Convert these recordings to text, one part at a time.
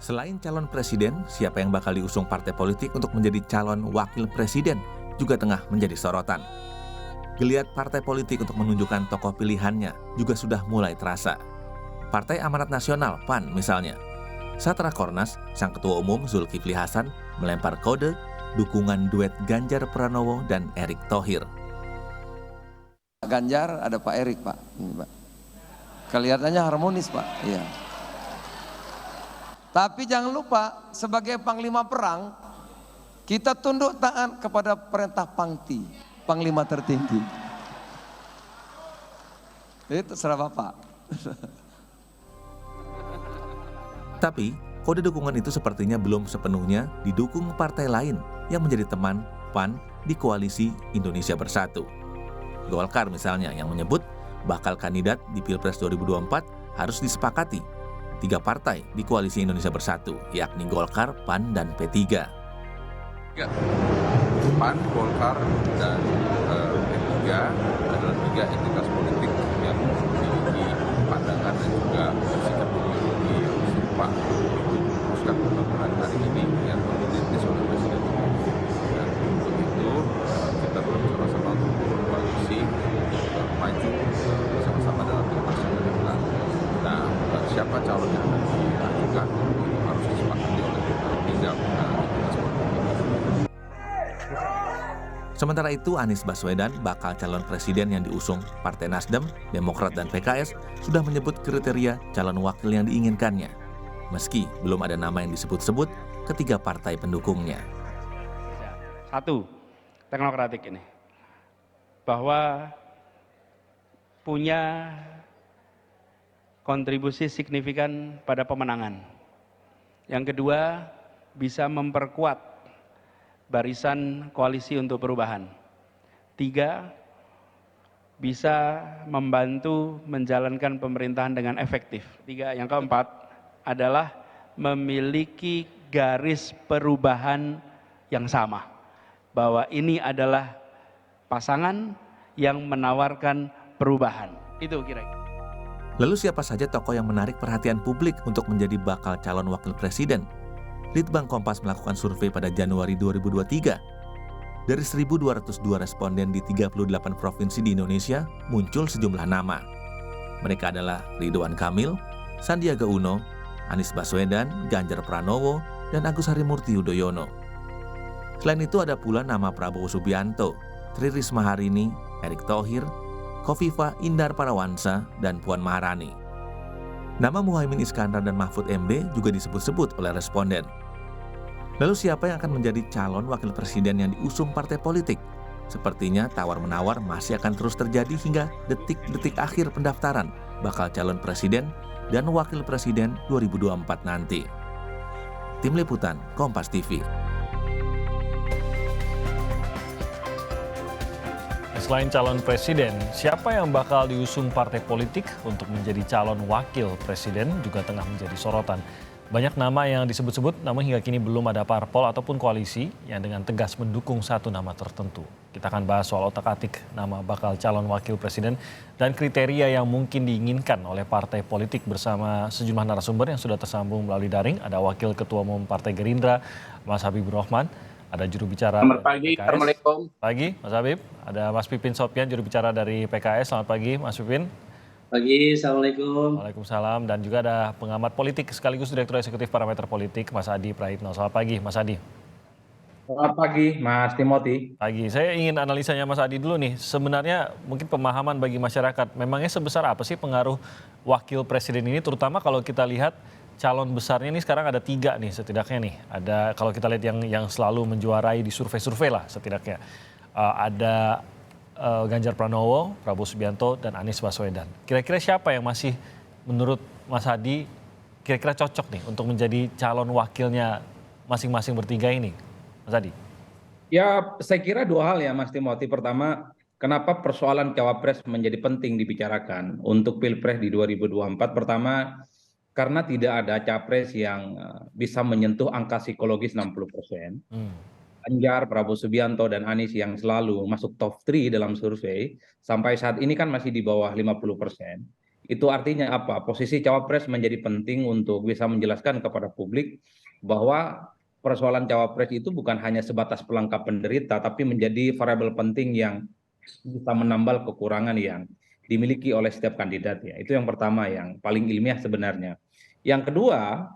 Selain calon presiden, siapa yang bakal diusung partai politik untuk menjadi calon wakil presiden juga tengah menjadi sorotan. Geliat partai politik untuk menunjukkan tokoh pilihannya juga sudah mulai terasa. Partai Amanat Nasional PAN misalnya. Saat Rakornas, Sang Ketua Umum Zulkifli Hasan melempar kode dukungan duet Ganjar Pranowo dan Erick Thohir. Ganjar ada Pak Erick, Pak. Ini, Pak. Kelihatannya harmonis, Pak. Iya. Tapi jangan lupa, sebagai panglima perang, kita tunduk taat kepada perintah Pangti, panglima tertinggi. Itu serah Bapak. Tapi, kode dukungan itu sepertinya belum sepenuhnya didukung partai lain yang menjadi teman PAN di koalisi Indonesia Bersatu. Golkar misalnya yang menyebut bakal kandidat di Pilpres 2024 harus disepakati 3 partai di koalisi Indonesia Bersatu, yakni Golkar, PAN, dan P3. PAN, Golkar, dan P3 adalah 3 entitas politik yang memiliki pandangan dan juga sikap ideologi yang serupa. Itu diputuskan mudah-mudahan hari ini yang dirintis oleh Presiden. Dan untuk itu kita bersama-sama untuk berkoalisi, maju bersama-sama dalam Pilpres yang akan datang. Nah, siapa calon yang akan diajukan itu harus disepakati oleh 3 entitas politik. Sementara itu, Anies Baswedan, bakal calon presiden yang diusung Partai Nasdem, Demokrat, dan PKS, sudah menyebut kriteria calon wakil yang diinginkannya. Meski belum ada nama yang disebut-sebut ketiga partai pendukungnya. Satu, teknokratik ini. Bahwa punya kontribusi signifikan pada pemenangan. Yang kedua, bisa memperkuat barisan koalisi untuk perubahan. 3, bisa membantu menjalankan pemerintahan dengan efektif. 3, yang keempat adalah memiliki garis perubahan yang sama. Bahwa ini adalah pasangan yang menawarkan perubahan. Itu kira-kira. Lalu siapa saja tokoh yang menarik perhatian publik untuk menjadi bakal calon wakil presiden? Litbang Kompas melakukan survei pada Januari 2023. Dari 1.202 responden di 38 provinsi di Indonesia, muncul sejumlah nama. Mereka adalah Ridwan Kamil, Sandiaga Uno, Anies Baswedan, Ganjar Pranowo, dan Agus Harimurti Yudhoyono. Selain itu ada pula nama Prabowo Subianto, Tri Risma Harini, Erick Thohir, Khofifa Indar Parawansa, dan Puan Maharani. Nama Muhaimin Iskandar dan Mahfud MD juga disebut-sebut oleh responden. Lalu siapa yang akan menjadi calon wakil presiden yang diusung partai politik? Sepertinya tawar-menawar masih akan terus terjadi hingga detik-detik akhir pendaftaran bakal calon presiden dan wakil presiden 2024 nanti. Tim Liputan, Kompas TV. Selain calon presiden, siapa yang bakal diusung partai politik untuk menjadi calon wakil presiden juga tengah menjadi sorotan. Banyak nama yang disebut-sebut, namun hingga kini belum ada parpol ataupun koalisi yang dengan tegas mendukung satu nama tertentu. Kita akan bahas soal otak-atik nama bakal calon wakil presiden dan kriteria yang mungkin diinginkan oleh partai politik bersama sejumlah narasumber yang sudah tersambung melalui daring. Ada Wakil Ketua Umum Partai Gerindra, Mas Habibur Rahman. Ada juru bicara Selamat pagi, PKS. Assalamualaikum. Pagi, Mas Habib. Ada Mas Pipin Sopyan, juru bicara dari PKS. Selamat pagi, Mas Pipin. Pagi, Assalamualaikum. Waalaikumsalam. Dan juga ada pengamat politik sekaligus Direktur Eksekutif Parameter Politik, Mas Adi Praitno. Selamat pagi, Mas Adi. Selamat pagi, Mas Timothy. Pagi. Saya ingin analisanya Mas Adi dulu nih. Sebenarnya mungkin pemahaman bagi masyarakat, memangnya sebesar apa sih pengaruh wakil presiden ini, terutama kalau kita lihat calon besarnya ini sekarang ada 3 nih setidaknya nih. Ada kalau kita lihat yang selalu menjuarai di survei-survei lah setidaknya. Ada Ganjar Pranowo, Prabowo Subianto, dan Anies Baswedan. Kira-kira siapa yang masih menurut Mas Hadi kira-kira cocok nih untuk menjadi calon wakilnya masing-masing bertiga ini, Mas Hadi? Ya, saya kira 2 hal ya, Mas Timothy. Pertama, kenapa persoalan cawapres menjadi penting dibicarakan untuk Pilpres di 2024? Pertama, karena tidak ada capres yang bisa menyentuh angka psikologis 60%. Ganjar, Prabowo Subianto, dan Anies yang selalu masuk top 3 dalam survei, sampai saat ini kan masih di bawah 50%. Itu artinya apa? Posisi cawapres menjadi penting untuk bisa menjelaskan kepada publik bahwa persoalan cawapres itu bukan hanya sebatas pelengkap penderita, tapi menjadi variabel penting yang bisa menambal kekurangan yang dimiliki oleh setiap kandidat ya. Itu yang pertama yang paling ilmiah sebenarnya. Yang kedua,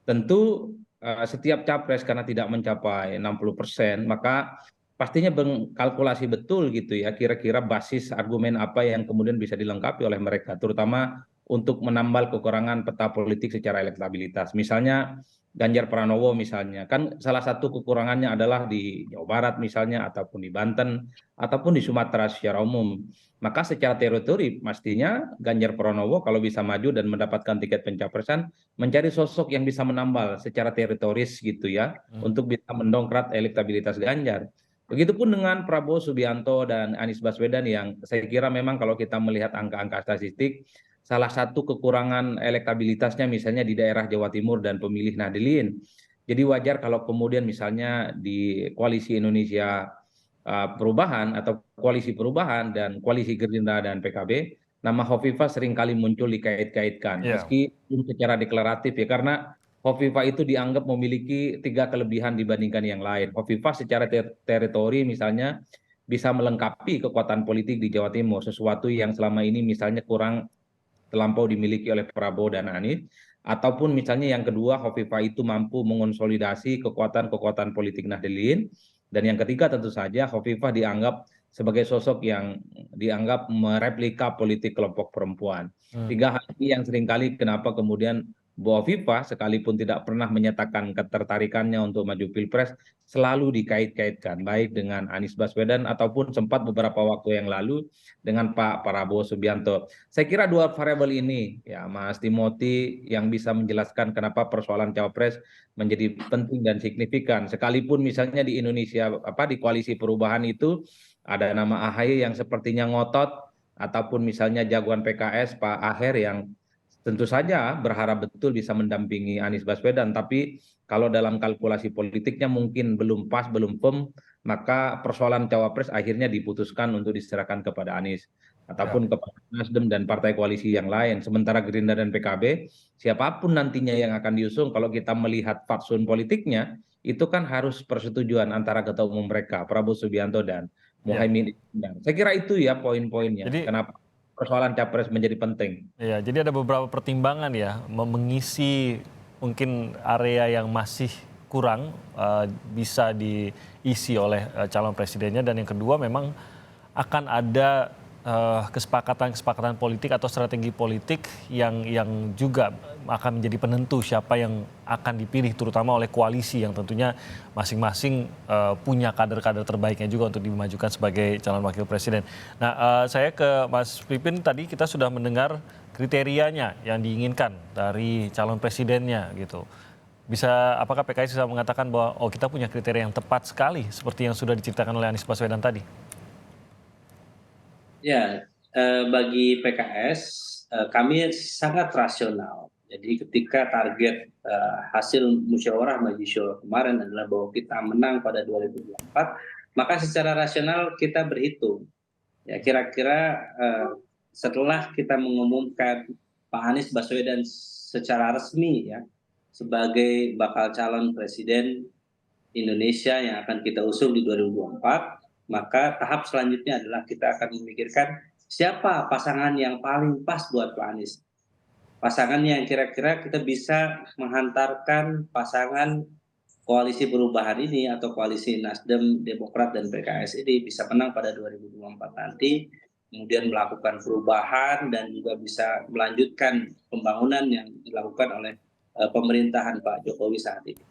tentu setiap capres karena tidak mencapai 60%, maka pastinya mengkalkulasi betul gitu ya, kira-kira basis argumen apa yang kemudian bisa dilengkapi oleh mereka, terutama untuk menambal kekurangan peta politik secara elektabilitas. Misalnya Ganjar Pranowo misalnya, kan salah satu kekurangannya adalah di Jawa Barat misalnya, ataupun di Banten, ataupun di Sumatera secara umum. Maka secara teritori pastinya Ganjar Pranowo kalau bisa maju dan mendapatkan tiket pencapresan, mencari sosok yang bisa menambal secara teritoris gitu ya, untuk bisa mendongkrak elektabilitas Ganjar. Begitupun dengan Prabowo Subianto dan Anies Baswedan yang saya kira memang kalau kita melihat angka-angka statistik, salah satu kekurangan elektabilitasnya misalnya di daerah Jawa Timur dan pemilih Nahdliyin. Jadi wajar kalau kemudian misalnya di koalisi Indonesia Perubahan atau koalisi perubahan dan koalisi Gerindra dan PKB, nama Hovifah seringkali muncul dikait-kaitkan, Iya. meski secara deklaratif ya, karena Hovifah itu dianggap memiliki 3 kelebihan dibandingkan yang lain. Hovifah secara teritori misalnya bisa melengkapi kekuatan politik di Jawa Timur, sesuatu yang selama ini misalnya kurang terlampau dimiliki oleh Prabowo dan Anies. Ataupun misalnya yang kedua, Hovifah itu mampu mengonsolidasi kekuatan-kekuatan politik Nahdliyin. Dan yang ketiga tentu saja Hovifah dianggap sebagai sosok yang dianggap mereplika politik kelompok perempuan. 3 hal ini yang seringkali kenapa kemudian Bu Hovifah sekalipun tidak pernah menyatakan ketertarikannya untuk maju Pilpres, selalu dikait-kaitkan baik dengan Anies Baswedan ataupun sempat beberapa waktu yang lalu dengan Pak Prabowo Subianto. Saya kira 2 variabel ini ya Mas Timothy yang bisa menjelaskan kenapa persoalan cawapres menjadi penting dan signifikan. Sekalipun misalnya di Indonesia di koalisi perubahan itu ada nama AHY yang sepertinya ngotot, ataupun misalnya jagoan PKS Pak Aher yang tentu saja berharap betul bisa mendampingi Anies Baswedan, tapi kalau dalam kalkulasi politiknya mungkin belum pas, belum firm, maka persoalan cawapres akhirnya diputuskan untuk diserahkan kepada Anies ataupun kepada Nasdem dan partai koalisi yang lain. Sementara Gerindra dan PKB, siapapun nantinya yang akan diusung, kalau kita melihat fatsun politiknya, itu kan harus persetujuan antara ketua umum mereka, Prabowo Subianto dan Muhaimin Iskandar. Saya kira itu ya poin-poinnya. Jadi Kenapa persoalan capres menjadi penting. ya, jadi ada beberapa pertimbangan ya, mengisi mungkin area yang masih kurang bisa diisi oleh calon presidennya, dan yang kedua memang akan ada kesepakatan-kesepakatan politik atau strategi politik yang juga akan menjadi penentu siapa yang akan dipilih, terutama oleh koalisi yang tentunya masing-masing punya kader-kader terbaiknya juga untuk dimajukan sebagai calon wakil presiden. Nah, saya ke Mas Pipin, tadi kita sudah mendengar kriterianya yang diinginkan dari calon presidennya gitu. Apakah PKS bisa mengatakan bahwa kita punya kriteria yang tepat sekali seperti yang sudah diceritakan oleh Anies Baswedan tadi? Ya, bagi PKS kami sangat rasional. Jadi ketika target hasil musyawarah majelis syuro kemarin adalah bahwa kita menang pada 2024, maka secara rasional kita berhitung. Ya, kira-kira setelah kita mengumumkan Pak Anies Baswedan secara resmi ya sebagai bakal calon presiden Indonesia yang akan kita usung di 2024, maka tahap selanjutnya adalah kita akan memikirkan siapa pasangan yang paling pas buat Pak Anies. Pasangan yang kira-kira kita bisa menghantarkan pasangan koalisi perubahan ini atau koalisi Nasdem, Demokrat, dan PKS ini bisa menang pada 2024 nanti, kemudian melakukan perubahan dan juga bisa melanjutkan pembangunan yang dilakukan oleh pemerintahan Pak Jokowi saat ini.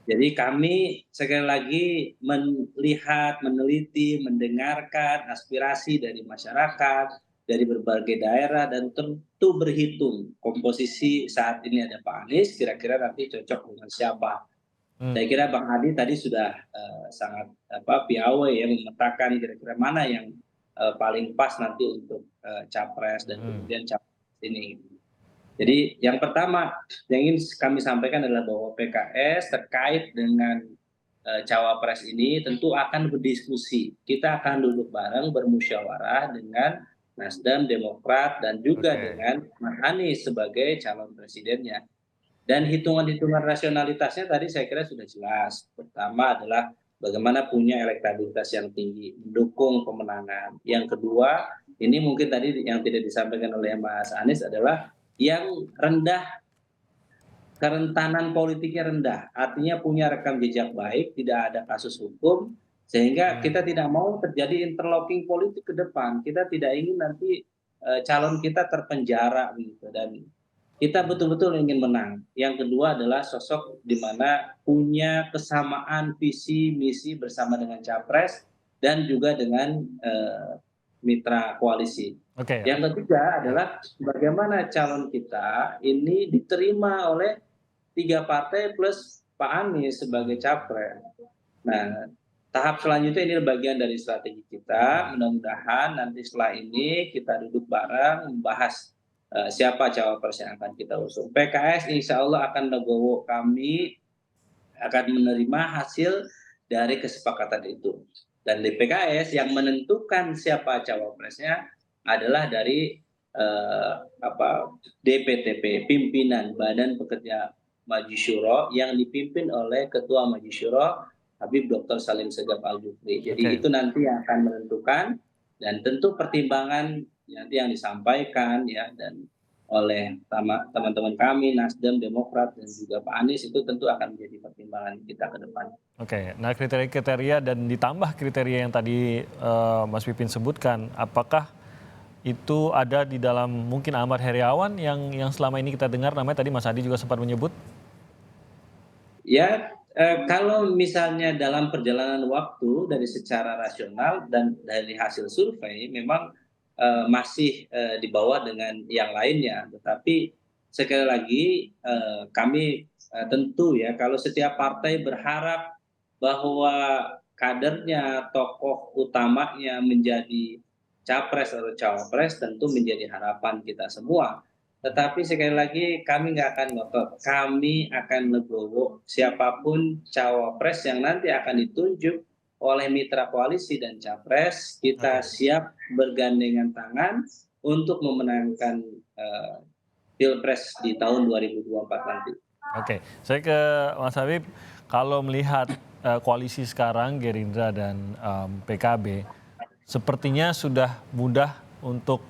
Jadi kami sekali lagi melihat, meneliti, mendengarkan aspirasi dari masyarakat, dari berbagai daerah, dan tentu berhitung komposisi saat ini ada Pak Anies, kira-kira nanti cocok dengan siapa. Saya kira Bang Adi tadi sudah sangat piawai ya memetakan kira-kira mana yang paling pas nanti untuk capres dan kemudian capres ini. Jadi yang pertama yang ingin kami sampaikan adalah bahwa PKS terkait dengan cawapres ini tentu akan berdiskusi. Kita akan duduk bareng bermusyawarah dengan Nasdem, Demokrat, dan juga Oke. dengan Mas Anies sebagai calon presidennya. Dan hitungan-hitungan rasionalitasnya tadi saya kira sudah jelas. Pertama adalah bagaimana punya elektabilitas yang tinggi, mendukung pemenangan. Yang kedua, ini mungkin tadi yang tidak disampaikan oleh Mas Anies adalah yang rendah, kerentanan politiknya rendah. Artinya punya rekam jejak baik, tidak ada kasus hukum, sehingga kita tidak mau terjadi interlocking politik ke depan. Kita tidak ingin nanti calon kita terpenjara gitu, dan kita betul-betul ingin menang. Yang kedua adalah sosok di mana punya kesamaan visi misi bersama dengan capres dan juga dengan mitra koalisi. Oke. Yang ketiga adalah bagaimana calon kita ini diterima oleh 3 partai plus Pak Anies sebagai capres. Nah, tahap selanjutnya ini bagian dari strategi kita. Mudah-mudahan nanti setelah ini kita duduk bareng membahas siapa cawapres yang akan kita usung. PKS insya Allah akan legowo, kami akan menerima hasil dari kesepakatan itu. Dan di PKS yang menentukan siapa cawapresnya adalah dari DPTP, pimpinan Badan Pekerja Majelis Syuro, yang dipimpin oleh Ketua Majelis Syuro Habib Dr. Salim Segaf Al-Jufri. Jadi itu nanti yang akan menentukan, dan tentu pertimbangan nanti yang disampaikan ya dan oleh teman-teman kami Nasdem, Demokrat, dan juga Pak Anies itu tentu akan menjadi pertimbangan kita ke depan. Oke, nah kriteria-kriteria dan ditambah kriteria yang tadi Mas Pipin sebutkan, apakah itu ada di dalam mungkin Ahmad Heriawan yang selama ini kita dengar namanya, tadi Mas Adi juga sempat menyebut? Ya, kalau misalnya dalam perjalanan waktu dari secara rasional dan dari hasil survei memang masih di bawah dengan yang lainnya. Tetapi sekali lagi kami tentu ya, kalau setiap partai berharap bahwa kadernya, tokoh utamanya menjadi capres atau cawapres, tentu menjadi harapan kita semua. Tetapi sekali lagi kami nggak akan ngotot, kami akan legowo siapapun cawapres yang nanti akan ditunjuk oleh mitra koalisi dan capres, kita siap bergandengan tangan untuk memenangkan Pilpres di tahun 2024 nanti. Oke, saya ke Mas Habib, kalau melihat koalisi sekarang Gerindra dan PKB, sepertinya sudah mudah untuk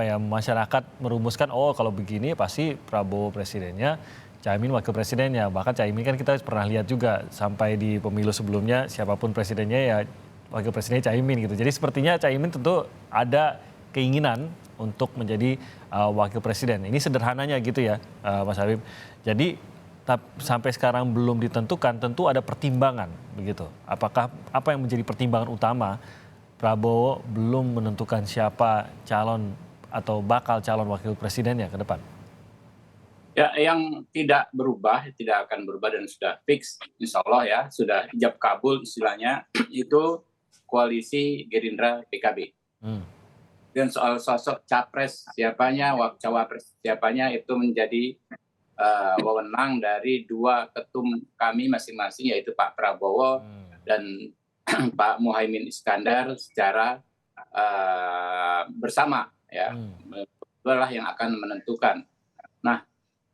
masyarakat merumuskan, oh kalau begini pasti Prabowo presidennya, Caimin wakil presidennya. Bahkan Caimin kan kita pernah lihat juga sampai di pemilu sebelumnya siapapun presidennya ya wakil presidennya Caimin gitu. Jadi sepertinya Caimin tentu ada keinginan untuk menjadi wakil presiden. Ini sederhananya gitu ya Mas Habib. Jadi sampai sekarang belum ditentukan, tentu ada pertimbangan begitu. Apakah apa yang menjadi pertimbangan utama Prabowo belum menentukan siapa calon atau bakal calon wakil presidennya ke depan? Ya, yang tidak berubah, tidak akan berubah dan sudah fix, insya Allah ya, sudah ijab kabul istilahnya, itu koalisi Gerindra PKB. Dan soal sosok capres siapanya, cawapres siapanya, itu menjadi wewenang dari dua ketum kami masing-masing, yaitu Pak Prabowo dan Pak Muhaimin Iskandar secara bersama, ya, itulah yang akan menentukan. Nah,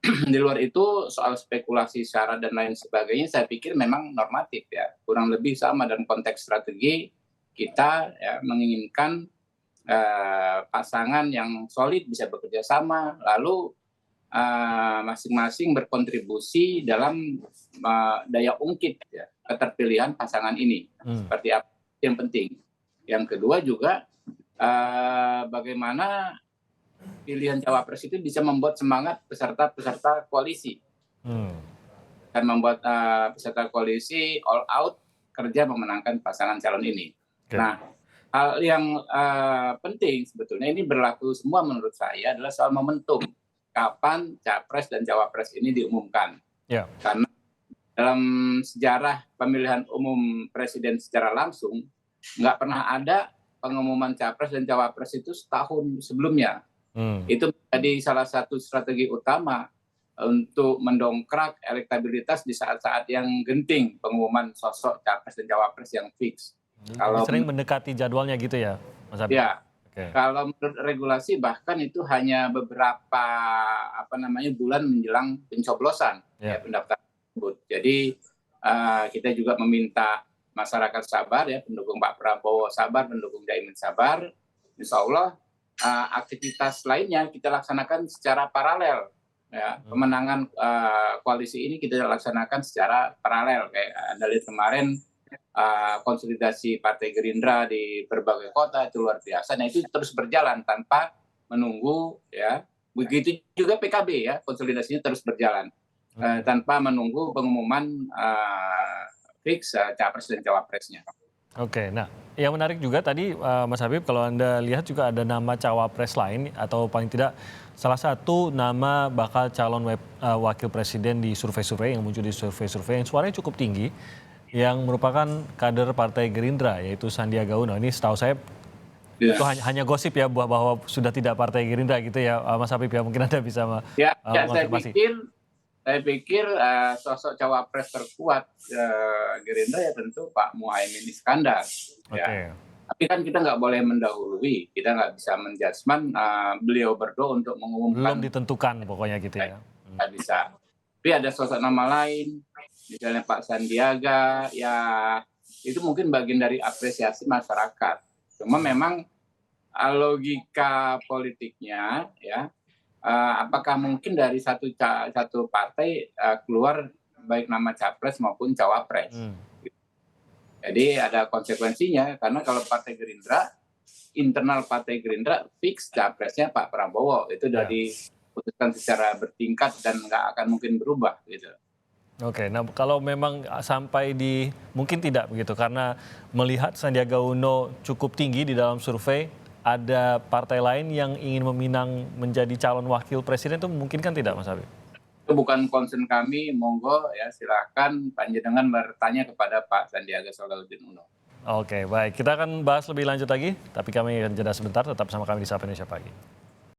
di luar itu soal spekulasi syarat dan lain sebagainya, saya pikir memang normatif ya, kurang lebih sama dalam konteks strategi kita ya, menginginkan pasangan yang solid bisa bekerja sama, lalu masing-masing berkontribusi dalam daya ungkit ya, keterpilihan pasangan ini seperti apa yang penting. Yang kedua juga bagaimana pilihan cawapres itu bisa membuat semangat peserta koalisi dan membuat peserta koalisi all out kerja memenangkan pasangan calon ini. Nah, hal yang penting sebetulnya ini berlaku semua menurut saya adalah soal momentum kapan capres dan cawapres ini diumumkan. Karena dalam sejarah pemilihan umum presiden secara langsung nggak pernah ada pengumuman capres dan cawapres itu setahun sebelumnya. Itu menjadi salah satu strategi utama untuk mendongkrak elektabilitas di saat-saat yang genting pengumuman sosok capres dan cawapres yang fix. Kalau sering mendekati jadwalnya gitu ya, Mas Habib? Ya, Kalau menurut regulasi bahkan itu hanya beberapa bulan menjelang pencoblosan pendaftaran tersebut. Jadi kita juga meminta masyarakat sabar ya, pendukung Pak Prabowo sabar, pendukung Caimin sabar. Insya Allah aktivitas lainnya kita laksanakan secara paralel. Ya, pemenangan koalisi ini kita laksanakan secara paralel. Kayak Anda lihat kemarin konsolidasi Partai Gerindra di berbagai kota itu luar biasa. Nah itu terus berjalan tanpa menunggu ya. Begitu juga PKB ya, konsolidasinya terus berjalan tanpa menunggu pengumuman fix capres dan cawapresnya. Oke, nah yang menarik juga tadi Mas Habib, kalau Anda lihat juga ada nama cawapres lain atau paling tidak salah satu nama bakal calon wakil presiden di survei-survei yang muncul di survei-survei yang suaranya cukup tinggi, yang merupakan kader Partai Gerindra, yaitu Sandiaga Uno. Ini setahu saya itu hanya gosip ya, bahwa sudah tidak Partai Gerindra gitu ya, Mas Habib ya, mungkin Anda bisa mengonfirmasi. Saya pikir sosok cawapres terkuat Gerindra ya tentu Pak Muhaimin Iskandar. Ya. Tapi kan kita nggak boleh mendahului, kita nggak bisa menjudgment beliau berdua untuk mengumumkan. Belum ditentukan pokoknya gitu ya. Nggak bisa. Tapi ada sosok nama lain, misalnya Pak Sandiaga, ya itu mungkin bagian dari apresiasi masyarakat. Cuma memang logika politiknya ya, apakah mungkin dari satu partai keluar baik nama capres maupun cawapres. Jadi ada konsekuensinya, karena kalau Partai Gerindra, internal Partai Gerindra fix capresnya Pak Prabowo, itu sudah diputuskan secara bertingkat dan nggak akan mungkin berubah gitu. Oke, nah kalau memang sampai mungkin tidak begitu, karena melihat Sandiaga Uno cukup tinggi di dalam survei, ada partai lain yang ingin meminang menjadi calon wakil presiden, itu memungkinkan tidak, Mas Habib? Itu bukan concern kami, monggo ya silakan panjenengan bertanya kepada Pak Sandiaga Salahuddin Uno. Oke, baik. Kita akan bahas lebih lanjut lagi, tapi kami akan jeda sebentar, tetap sama kami di Sapa Indonesia Pagi.